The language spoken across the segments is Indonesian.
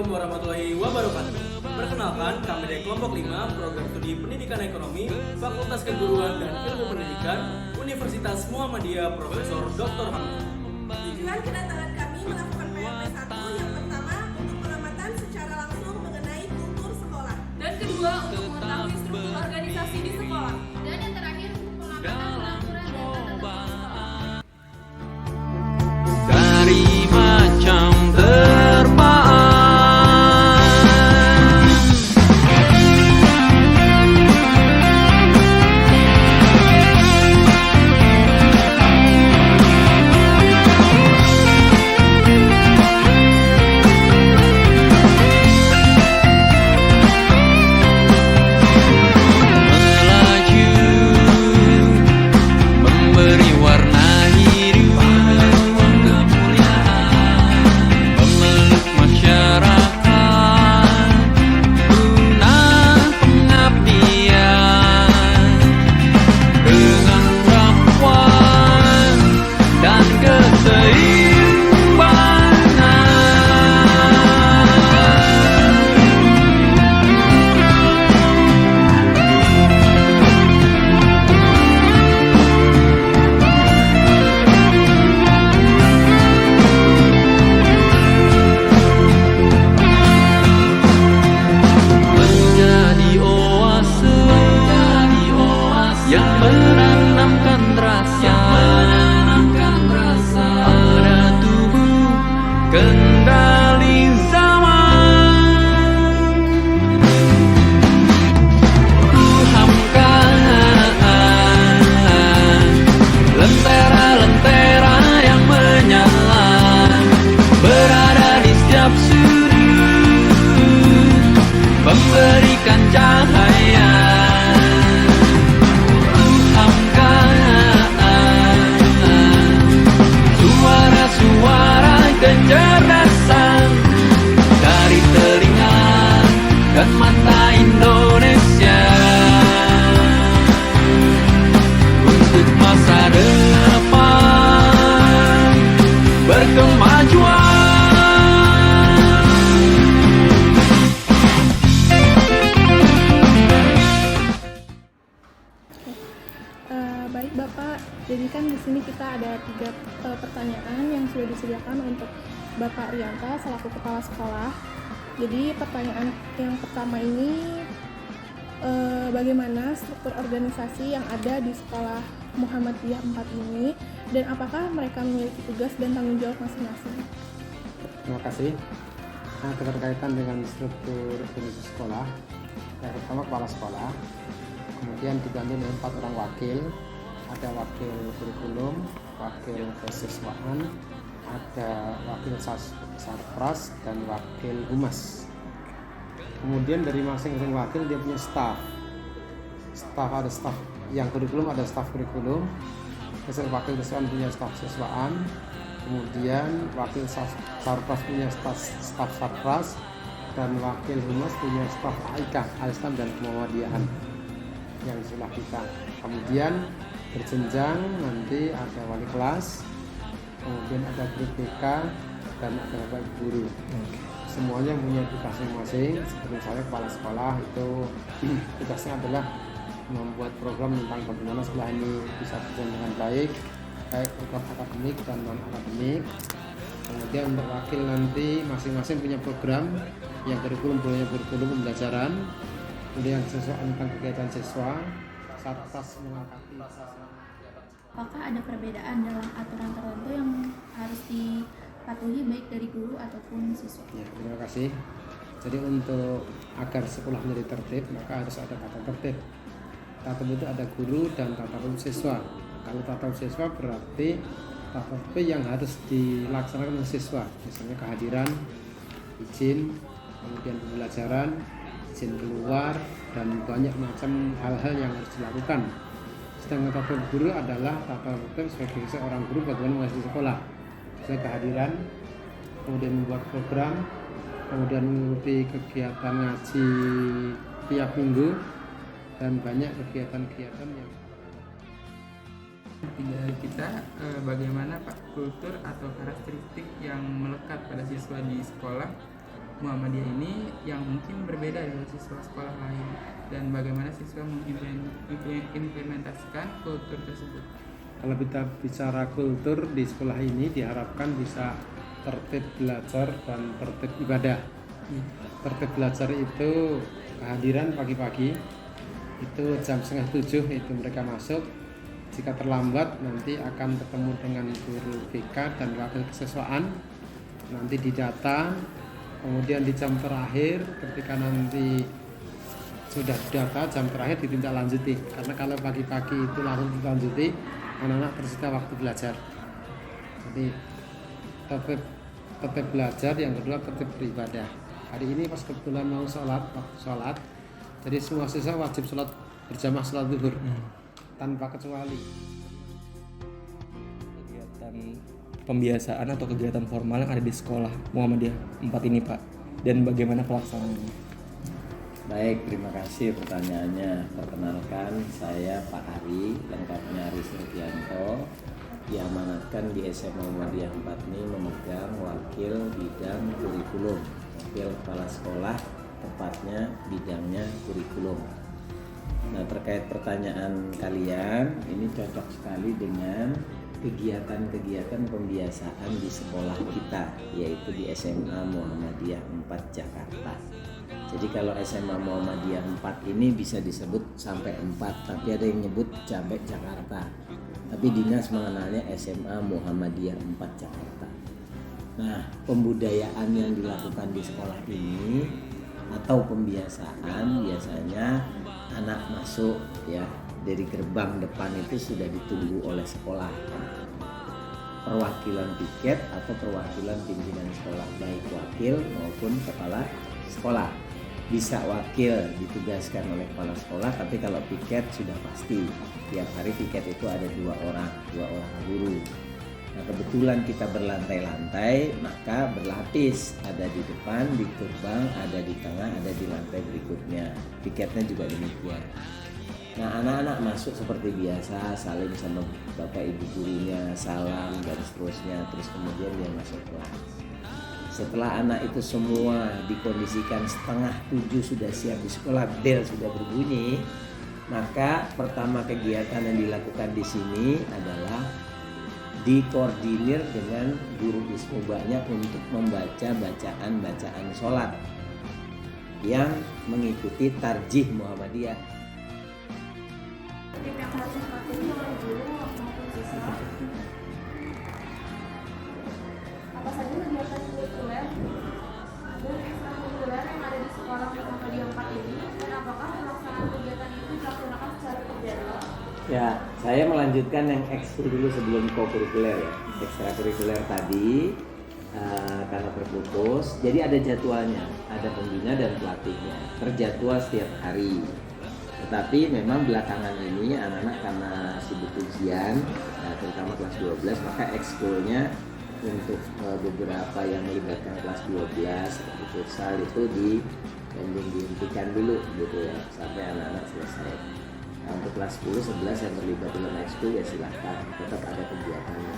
Assalamualaikum warahmatullahi wabarakatuh. Perkenalkan, kami dari kelompok 5 Program Studi Pendidikan Ekonomi Fakultas Keguruan dan Ilmu Pendidikan Universitas Muhammadiyah Profesor Dr. Hamid. Tujuan kedatangan kami melakukan PMP1 yang pertama untuk pengamatan secara langsung mengenai kultur sekolah, dan kedua untuk mengetahui struktur organisasi di sekolah, dan yang terakhir untuk pengamatan aturan dan tata tertib sekolah. Dari macam terpaan melaju memberi warna hidup kemuliaan pemeluk masyarakat guna pengabdian dengan dakwah dan keseimbangan. Menjadi oase yang menanamkan rasa pada tubuh kendali zaman. Ku hamkan lentera-lentera yang menyala berada di setiap sudut memberikan cahaya. Ku hamkan suara-suara kecerdasan dari telinga dan mata Indonesia untuk masa depan berkemajuan. Baik Bapak, jadi kan di sini kita ada 3 pertanyaan yang sudah disediakan untuk Bapak Rianta selaku kepala sekolah. Jadi pertanyaan yang pertama ini, bagaimana struktur organisasi yang ada di sekolah Muhammadiyah 4 ini, dan apakah mereka memiliki tugas dan tanggung jawab masing-masing? Terima kasih. Nah, keterkaitan dengan struktur organisasi sekolah, yang pertama kepala sekolah, kemudian dibantu dengan 4 orang wakil. Ada wakil kurikulum, wakil kesiswaan, ada wakil sarpras, dan wakil humas. Kemudian dari masing-masing wakil dia punya staf. Ada staf yang kurikulum, ada staf kurikulum. Wakil kesiswaan punya staf siswaan. Kemudian wakil sarpras punya staf sarpras, dan wakil humas punya staf AIK, Al-Islam dan Muhammadiyah yang sebelah kita. Kemudian berjenjang nanti ada wali kelas, kemudian ada guru BK, dan ada bapak guru. Semuanya punya tugas masing-masing. Seperti saya kepala sekolah itu tugasnya adalah membuat program tentang bagaimana sekolah ini bisa berjalan dengan baik program akademik dan non akademik. Kemudian untuk wakil nanti masing-masing punya program yang kurikulum pembelajaran, kemudian siswa tentang kegiatan siswa, sarpras melengkapi. Apakah ada perbedaan dalam aturan tertentu yang harus dipatuhi baik dari guru ataupun siswa? Ya, terima kasih. Jadi untuk agar sekolah menjadi tertib, maka harus ada tata tertib. Tata tertib itu ada guru dan tata tertib siswa. Kalau tata tertib siswa berarti tata tertib yang harus dilaksanakan oleh siswa, misalnya kehadiran, izin, kemudian pembelajaran, izin keluar, dan banyak macam hal-hal yang harus dilakukan. Sedangkan tata tertib guru adalah tata tertib sebagai seorang guru bagaimana mengasuh sekolah, misalnya kehadiran, kemudian membuat program, kemudian mengikuti kegiatan ngaji tiap minggu, dan banyak kegiatan-kegiatan yang dari kita bagaimana Pak kultur atau karakteristik yang melekat pada siswa di sekolah Muhammadiyah ini yang mungkin berbeda dari siswa sekolah lain, dan bagaimana siswa mengimplementasikan kultur tersebut. Kalau kita bicara kultur di sekolah ini diharapkan bisa tertib belajar dan tertib ibadah. Tertib belajar itu kehadiran pagi-pagi, itu jam 6:30 itu mereka masuk. Jika terlambat nanti akan bertemu dengan guru BK dan wakil kesiswaan, nanti didata, kemudian di jam terakhir ketika nanti sudah data jam terakhir ditindaklanjuti, karena kalau pagi-pagi itu langsung ditindaklanjuti anak-anak tersita waktu belajar. Jadi tetap belajar, yang kedua tetap beribadah. Hari ini pas kebetulan mau sholat, jadi semua siswa wajib sholat berjamaah sholat zuhur tanpa kecuali. Kegiatan pembiasaan atau kegiatan formal yang ada di sekolah Muhammadiyah 4 ini Pak, dan bagaimana pelaksanaannya? Baik, terima kasih pertanyaannya. Perkenalkan, saya Pak Ari, lengkapnya Ari Setianto, diamanatkan di SMA Muhammadiyah 4 ini memegang wakil bidang kurikulum, wakil kepala sekolah, tepatnya bidangnya kurikulum. Nah, terkait pertanyaan kalian, ini cocok sekali dengan kegiatan-kegiatan pembiasaan di sekolah kita, yaitu di SMA Muhammadiyah 4 Jakarta. Jadi kalau SMA Muhammadiyah 4 ini bisa disebut sampai 4, tapi ada yang nyebut sampai Jakarta. Tapi dinas mengenalnya SMA Muhammadiyah 4 Jakarta. Nah, pembudayaan yang dilakukan di sekolah ini atau pembiasaan, biasanya anak masuk ya dari gerbang depan itu sudah ditunggu oleh sekolah, perwakilan piket atau perwakilan pimpinan sekolah, baik wakil maupun kepala sekolah. Bisa wakil ditugaskan oleh kepala sekolah, tapi kalau piket sudah pasti tiap hari piket itu ada dua orang guru. Nah, kebetulan kita berlantai-lantai, maka berlapis, ada di depan, di gerbang, ada di tengah, ada di lantai berikutnya. Piketnya juga demikian. Nah, anak-anak masuk seperti biasa, saling sama bapak ibu gurunya, salam dan seterusnya, terus kemudian dia masuk kelas. Setelah anak itu semua dikondisikan 6:30 sudah siap di sekolah, bel sudah berbunyi, maka pertama kegiatan yang dilakukan di sini adalah dikoordinir dengan guru ismubanya untuk membaca bacaan sholat yang mengikuti tarjih Muhammadiyah. Yang harus dipatuhi oleh guru maupun siswa. Apa saja kegiatan kurikuler dan ekstrakurikuler yang ada di sekolah Muhammadiyah 4 ini, dan apakah pelaksanaan kegiatan itu dilaksanakan secara terjadwal? Ya, saya melanjutkan yang ekskul dulu sebelum kokurikuler ya. Ekstrakurikuler tadi karena terputus, jadi ada jadwalnya, ada pembina dan pelatihnya, terjadwal setiap hari. Tetapi memang belakangan ini anak-anak karena sibuk ujian, terutama kelas 12, maka ekskulnya untuk beberapa yang melibatkan kelas 12 seperti futsal itu dihentikan dulu gitu ya, sampai anak-anak selesai. Nah, untuk kelas 10, 11 yang terlibat dalam ekskul ya silahkan, tetap ada kegiatannya.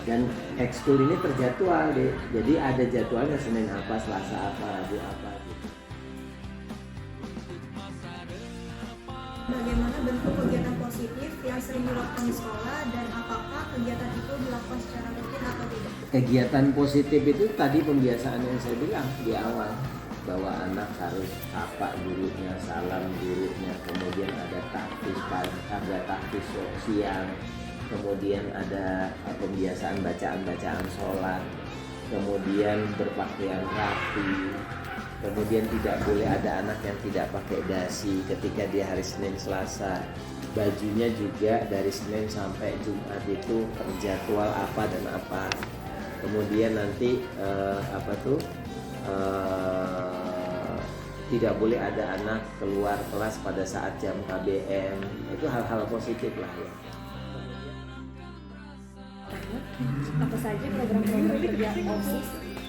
Dan ekskul ini terjadwal deh, jadi ada jadwalnya Senin apa, Selasa apa, Rabu apa gitu. Bagaimana bentuk kegiatan positif yang sering dilakukan di sekolah, dan apakah kegiatan itu dilakukan secara rutin atau tidak? Kegiatan positif itu tadi pembiasaan yang saya bilang di awal, bahwa anak harus apa gurunya, salam gurunya, kemudian ada tahfiz siang, kemudian ada pembiasaan bacaan sholat, kemudian berpakaian rapi, kemudian tidak boleh ada anak yang tidak pakai dasi ketika dia hari Senin Selasa, bajunya juga dari Senin sampai Jumat itu terjadwal apa dan apa, kemudian nanti tidak boleh ada anak keluar kelas pada saat jam KBM. Itu hal-hal positif lah ya. Apa saja program-program kerja OSIS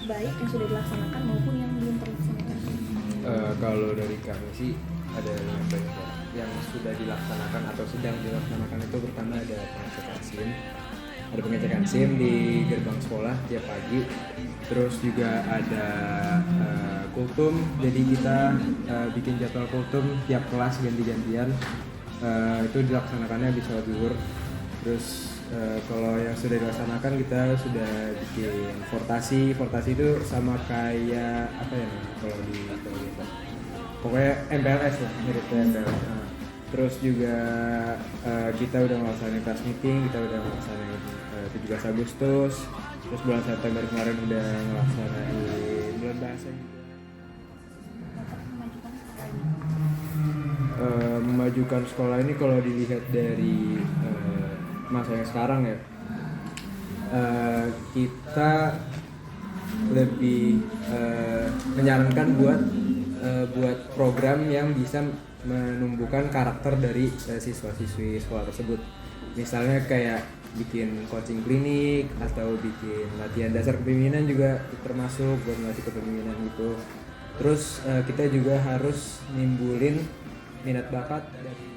baik yang sudah dilaksanakan maupun yang belum terlaksanakan? Kalau dari kami sih ada yang banyak yang sudah dilaksanakan atau sedang dilaksanakan. Itu pertama ada pengecekan SIM di gerbang sekolah tiap pagi. Terus juga ada kultum, jadi kita bikin jadwal kultum tiap kelas ganti-gantian. Itu dilaksanakannya di sholat zuhur. Terus kalau yang sudah dilaksanakan kita sudah bikin fortasi itu sama kayak apa ya kalau di pokoknya MPLS lah, mirip kayak MPLS. Terus juga kita udah melaksanakan class meeting, kita udah melaksanakan 17 Agustus. Terus bulan September kemarin udah ngelaksanain bulan bahasa juga. Memajukan sekolah ini kalau dilihat dari masa yang sekarang ya, kita lebih menyarankan buat program yang bisa menumbuhkan karakter dari siswa-siswi sekolah tersebut. Misalnya kayak bikin coaching klinik atau bikin latihan dasar kepemimpinan juga termasuk buat melatih kepemimpinan gitu. Terus kita juga harus nimbulin minat bakat dari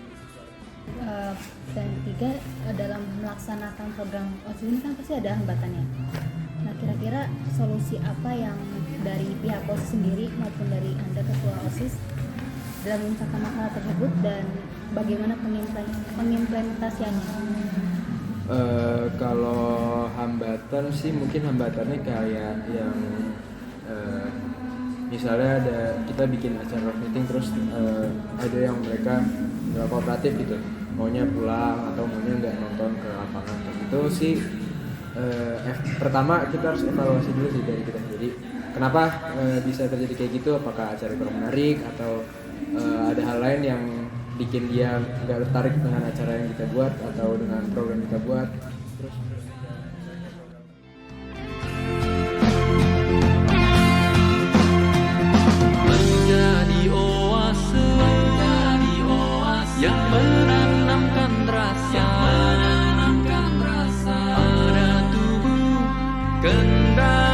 dan ketiga, dalam melaksanakan program OSIS ini kan pasti ada hambatannya. Nah, kira-kira solusi apa yang dari pihak OSIS sendiri maupun dari Anda ketua OSIS dalam memecahkan masalah tersebut dan bagaimana pengimplementasiannya? Kalau hambatan sih mungkin hambatannya kayak yang misalnya kita bikin acara meeting terus ada yang mereka nggak kooperatif gitu, maunya pulang atau maunya nggak nonton ke lapangan. Itu sih pertama kita harus evaluasi dulu sih dari kita sendiri, kenapa bisa terjadi kayak gitu, apakah acara kurang menarik atau ada hal lain yang bikin dia nggak tertarik dengan acara yang kita buat atau dengan program kita buat. Terus menjadi oase yang menanamkan rasa pada tubuh kendali.